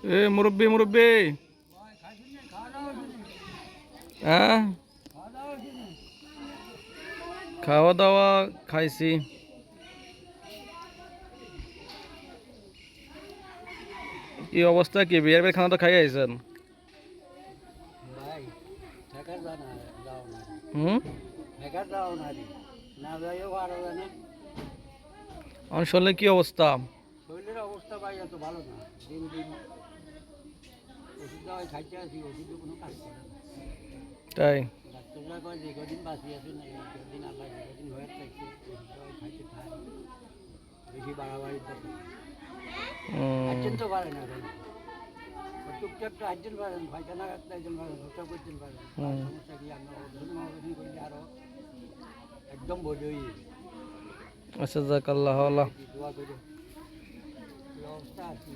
এ মুরব্বি মুরব্বি, হ্যাঁ খাওয়া দাওয়া খাইছি। কি অবস্থা, কি বিয়ের বাড়ির খানা তো খাই আইছেন? ভাই ঢাকার যাও না হুম, ঢাকার যাও না যাইও আরো জানে আমার শরীরে কি অবস্থা? শরীরের অবস্থা ভাই এত ভালো না। দিন দিন ওষুধ দেওয়াই খাইতে আছি, ওষুধে কোনো কাজ করে না। তাই? ডাক্তাররা কয় যে কদিন বাঁচি আছে না কদিন আল্লাহ যে কদিন হয়ে থাকছে ওষুধ দেওয়াই খাইতে খায়, বেশি বাড়াবাড়ির দরকার হাইটেন তো পারে না এখন, টুকটাক তো হাইটেন পারেন, পায়খানা কাটতে হাইটেন পারেন, হোসা করতেন পারেন। সমস্যা কি আমরা ওজন করলে আরো একদম বোঝ হয়ে যাবে। আচ্ছা যাক, আল্লাহ আল্লাহ। দোয়া করো এই অবস্থা আর কি।